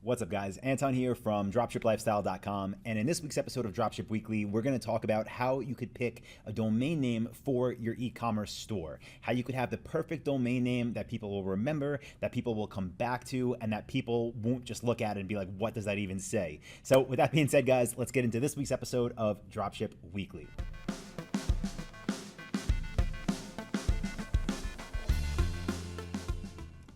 What's up, guys? Anton here from dropshiplifestyle.com, and in this week's episode of Dropship Weekly, we're going to talk about how you could pick a domain name for your e-commerce store, how you could have the perfect domain name that people will remember, that people will come back to, and that people won't just look at it and be like, what does that even say? So with that being said, guys, let's get into this week's episode of Dropship Weekly.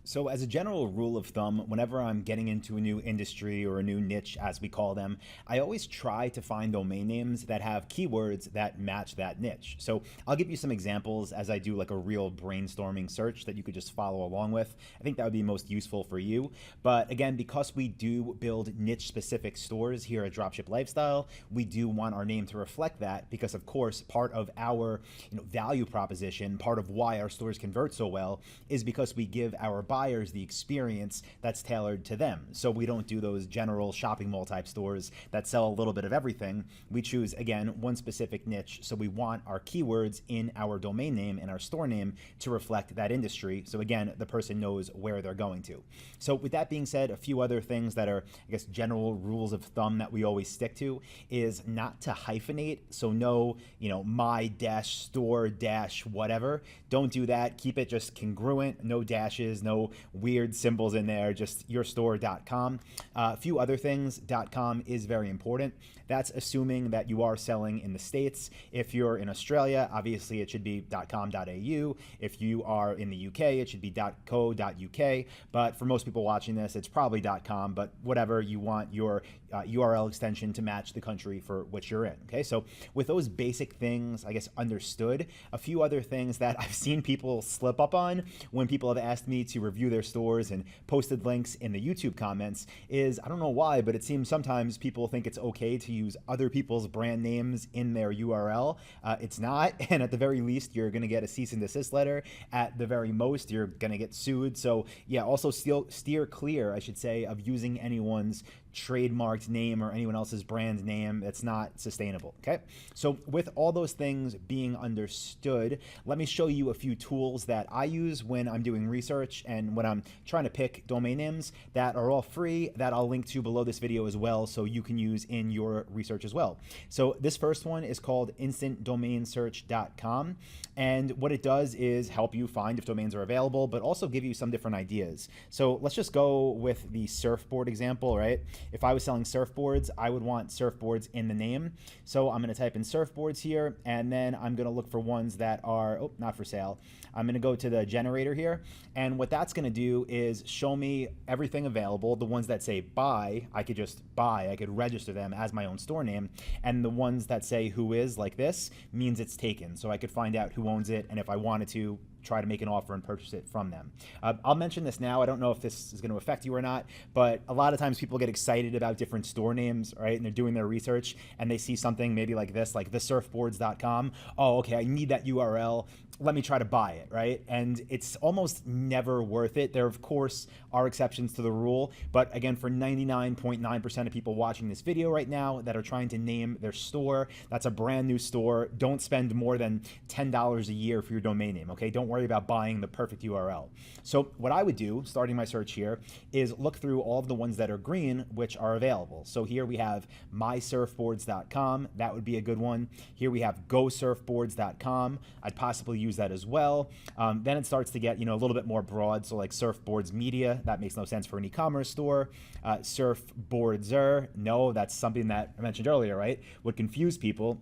So as a general rule of thumb, whenever I'm getting into a new industry or a new niche, as we call them, I always try to find domain names that have keywords that match that niche. So I'll give you some examples as I do like a real brainstorming search that you could just follow along with. I think that would be most useful for you. But again, because we do build niche specific stores here at Dropship Lifestyle, we do want our name to reflect that because of course, part of our value proposition, part of why our stores convert so well is because we give our buyers the experience that's tailored to them. So we don't do those general shopping mall type stores that sell a little bit of everything. We choose, again, one specific niche. So we want our keywords in our domain name and our store name to reflect that industry. So again, the person knows where they're going to. So with that being said, a few other things that are, I guess, general rules of thumb that we always stick to is not to hyphenate. So no, my dash store dash whatever. Don't do that. Keep it just congruent, no dashes, no weird symbols in there, just yourstore.com. A few other things, .com is very important. That's assuming that you are selling in the States. If you're in Australia, obviously it should be .com.au. If you are in the UK, it should be .co.uk. But for most people watching this, it's probably .com, but whatever, you want your URL extension to match the country for which you're in. Okay, so with those basic things, I guess, understood, a few other things that I've seen people slip up on when people have asked me to review their stores and posted links in the YouTube comments is, I don't know why, but it seems sometimes people think it's okay to use other people's brand names in their URL. It's not, and at the very least, you're gonna get a cease and desist letter. At the very most, you're gonna get sued. So yeah, also steer clear, I should say, of using anyone's trademarked name or anyone else's brand name. It's not sustainable. Okay, so with all those things being understood, let me show you a few tools that I use when I'm doing research and when I'm trying to pick domain names that are all free, that I'll link to below this video as well, so you can use in your research as well. So this first one is called instantdomainsearch.com, and what it does is help you find if domains are available, but also give you some different ideas. So let's just go with the surfboard example, right? If I was selling surfboards, I would want surfboards in the name. So I'm going to type in surfboards here, and then I'm going to look for ones that are, not for sale. I'm going to go to the generator here, and what that's going to do is show me everything available. The ones that say buy, I could just buy. I could register them as my own store name, and the ones that say who is, like this, means it's taken. So I could find out who owns it, and if I wanted to, try to make an offer and purchase it from them. I'll mention this now. I don't know if this is going to affect you or not, but a lot of times people get excited about different store names, right? And they're doing their research and they see something maybe like this, like thesurfboards.com. Oh, okay, I need that URL. Let me try to buy it, right? And it's almost never worth it. There, of course, are exceptions to the rule, but again, for 99.9% of people watching this video right now that are trying to name their store, that's a brand new store. Don't spend more than $10 a year for your domain name, okay? Don't worry about buying the perfect URL. So what I would do, starting my search here, is look through all of the ones that are green, which are available. So here we have mysurfboards.com. That would be a good one. Here we have gosurfboards.com. I'd possibly use that as well. Then it starts to get, a little bit more broad. So like Surfboards Media, that makes no sense for an e-commerce store. Surfboardser, no, that's something that I mentioned earlier, right? Would confuse people.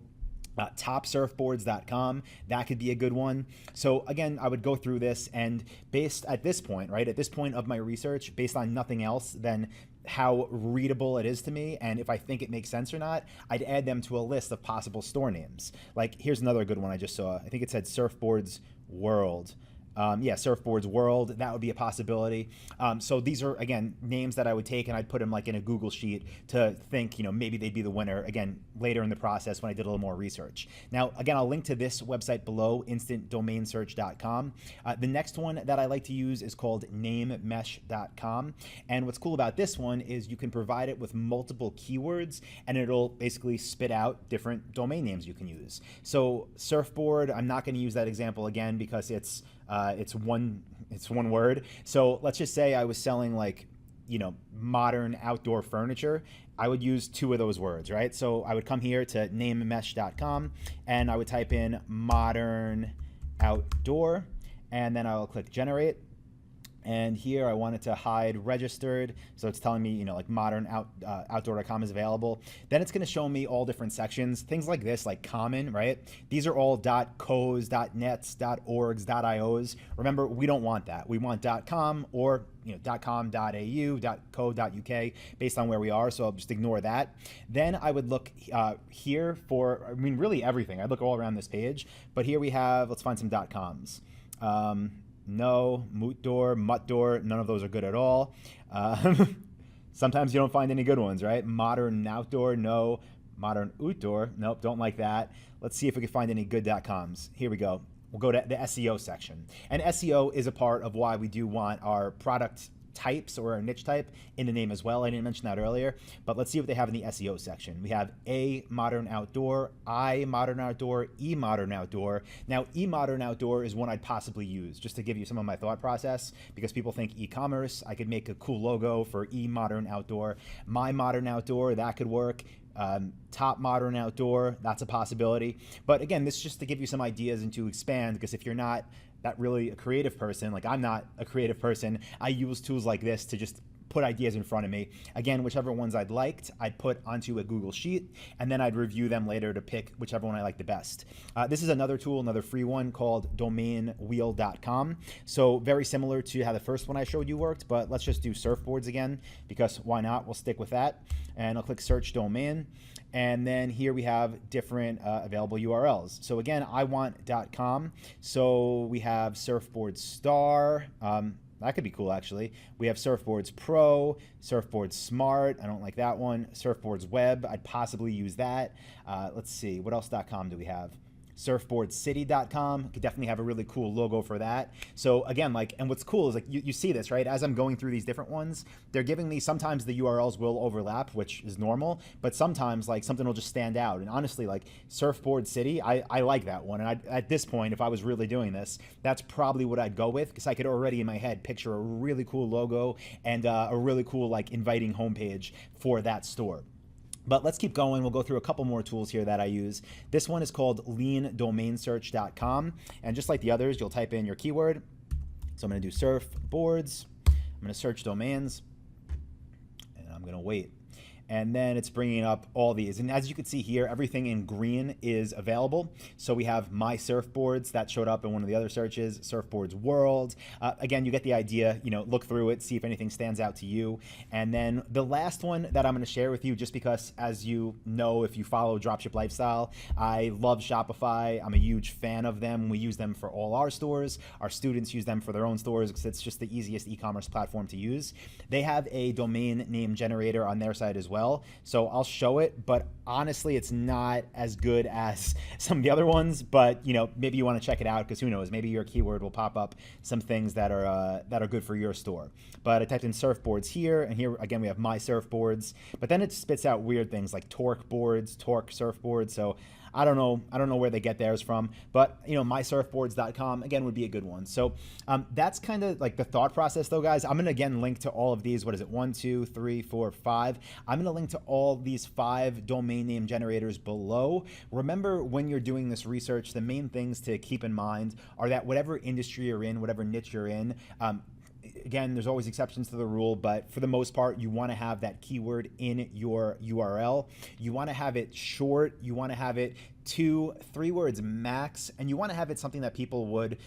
Topsurfboards.com, that could be a good one. So again, I would go through this, and based at this point, right, at this point of my research, based on nothing else than how readable it is to me, and if I think it makes sense or not, I'd add them to a list of possible store names. Like here's another good one I just saw. I think it said Surfboards World. Surfboards World, that would be a possibility. So these are, again, names that I would take and I'd put them like in a Google sheet to think, maybe they'd be the winner, again, later in the process when I did a little more research. Now, again, I'll link to this website below, instantdomainsearch.com. The next one that I like to use is called NameMesh.com. And what's cool about this one is you can provide it with multiple keywords and it'll basically spit out different domain names you can use. So surfboard, I'm not going to use that example again because it's one word. So let's just say I was selling like modern outdoor furniture, I would use two of those words, right? So I would come here to NameMesh.com and I would type in modern outdoor, and then I'll click generate. And here I wanted to hide registered, so it's telling me, like modern outdoor.com is available. Then it's going to show me all different sections, things like this, like common, right? These are all .cos, .nets, .orgs, .ios. Remember, we don't want that. We want .com or .com, .au, .co.uk based on where we are. So I'll just ignore that. Then I would look here for, really everything. I'd look all around this page, but here we have, let's find some .coms. No, Mootdoor, Muttdoor, none of those are good at all. Sometimes you don't find any good ones, right? Modern Outdoor, no. Modern Outdoor, nope, don't like that. Let's see if we can find any good .coms. Here we go. We'll go to the SEO section. And SEO is a part of why we do want our product types or our niche type in the name as well. I didn't mention that earlier, but let's see what they have in the SEO section. We have A, modern outdoor, I, modern outdoor, E, modern outdoor. Now, E, modern outdoor is one I'd possibly use, just to give you some of my thought process, because people think e-commerce. I could make a cool logo for E, modern outdoor. My, modern outdoor, that could work. Top modern outdoor, that's a possibility. But again, this is just to give you some ideas and to expand, because if you're not that really a creative person, like I'm not a creative person, I use tools like this to just put ideas in front of me. Again, whichever ones I'd liked, I'd put onto a Google Sheet, and then I'd review them later to pick whichever one I like the best. This is another tool, another free one called DomainWheelcom. So very similar to how the first one I showed you worked, but let's just do surfboards again, because why not? We'll stick with that. And I'll click search domain. And then here we have different available URLs. So again, I want .com. So we have Surfboard Star. That could be cool, actually. We have Surfboards Pro, Surfboards Smart. I don't like that one. Surfboards Web. I'd possibly use that. Let's see. What else .com do we have? surfboardcity.com could definitely have a really cool logo for that. So again, and what's cool is you see this, right? As I'm going through these different ones, they're giving me, sometimes the URLs will overlap, which is normal, but sometimes something will just stand out. And honestly, Surfboard City, I like that one. And at this point, if I was really doing this, that's probably what I'd go with, because I could already in my head picture a really cool logo and a really cool inviting homepage for that store. But let's keep going. We'll go through a couple more tools here that I use. This one is called leandomainsearch.com. And just like the others, you'll type in your keyword. So I'm going to do surfboards. I'm going to search domains. And I'm going to wait. And then it's bringing up all these. And as you can see here, everything in green is available. So we have My Surfboards, that showed up in one of the other searches, Surfboards World. Again, you get the idea, look through it, see if anything stands out to you. And then the last one that I'm gonna share with you, just because as you know, if you follow Dropship Lifestyle, I love Shopify. I'm a huge fan of them. We use them for all our stores. Our students use them for their own stores because it's just the easiest e-commerce platform to use. They have a domain name generator on their site as well. So I'll show it, but honestly, it's not as good as some of the other ones, but maybe you want to check it out, because who knows, maybe your keyword will pop up some things that are good for your store. But I typed in surfboards here, and here again we have My Surfboards, but then it spits out weird things like torque boards, torque surfboards. So I don't know where they get theirs from, but mysurfboards.com again would be a good one. So that's kind of the thought process though, guys. I'm gonna again link to all of these. What is it? 1, 2, 3, 4, 5. I'm gonna link to all these 5 domain name generators below. Remember, when you're doing this research, the main things to keep in mind are that whatever industry you're in, whatever niche you're in, again, there's always exceptions to the rule, but for the most part, you want to have that keyword in your URL. You want to have it short. You want to have it 2, 3 words max, and you want to have it something that people would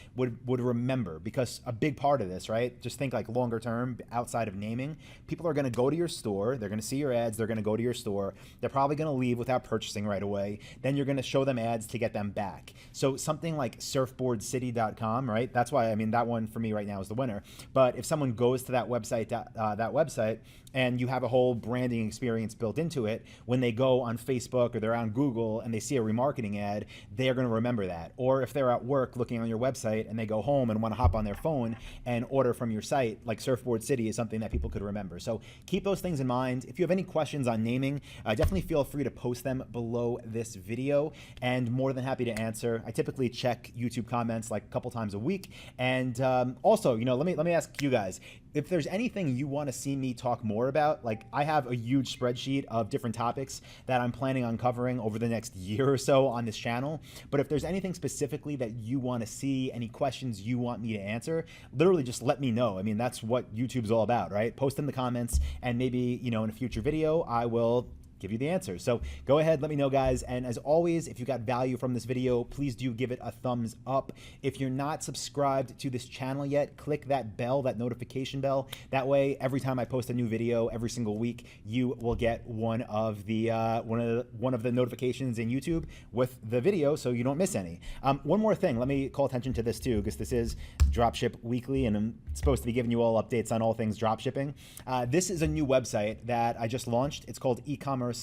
remember, because a big part of this, right? Just think longer term, outside of naming, people are going to go to your store, they're going to see your ads, they're going to go to your store, they're probably going to leave without purchasing right away. Then you're going to show them ads to get them back. So something like surfboardcity.com, right? That's why, that one for me right now is the winner. But if someone goes to that website, and you have a whole branding experience built into it, when they go on Facebook or they're on Google and they see a remarketing ad, they're going to remember that. Or if they're at work looking on your website and they go home and want to hop on their phone and order from your site, Surfboard City is something that people could remember. So keep those things in mind. If you have any questions on naming, definitely feel free to post them below this video, and more than happy to answer. I typically check YouTube comments a couple times a week. And also, let me ask you guys, if there's anything you want to see me talk more about, like I have a huge spreadsheet of different topics that I'm planning on covering over the next year or so on this channel. But if there's anything specifically that you want to see, any questions you want me to answer, literally just let me know. I mean, that's what YouTube's all about, right? Post in the comments, and maybe, in a future video, I will give you the answer. So go ahead, let me know, guys. And as always, if you got value from this video, please do give it a thumbs up. If you're not subscribed to this channel yet, click that bell, that notification bell. That way, every time I post a new video every single week, you will get one of the notifications in YouTube with the video, so you don't miss any. One more thing, let me call attention to this too, because this is Dropship Weekly, and I'm supposed to be giving you all updates on all things dropshipping. This is a new website that I just launched. It's called eCommerceLifestyle.com.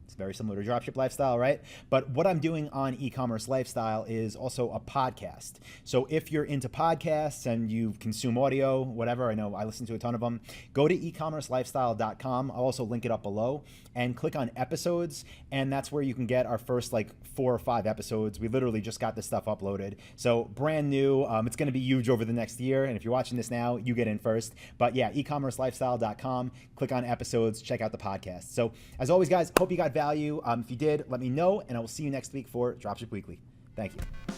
It's very similar to Dropship Lifestyle, right? But what I'm doing on eCommerce Lifestyle is also a podcast. So if you're into podcasts and you consume audio, whatever, I know I listen to a ton of them, go to eCommerceLifestyle.com. I'll also link it up below, and click on episodes, and that's where you can get our first 4 or 5 episodes. We literally just got this stuff uploaded. So brand new. It's going to be huge over the next year, and if you're watching this now, you get in first. But yeah, eCommerceLifestyle.com, click on episodes, check out the podcast. So as always, guys, hope you got value. If you did, let me know, and I will see you next week for Dropship Weekly. Thank you.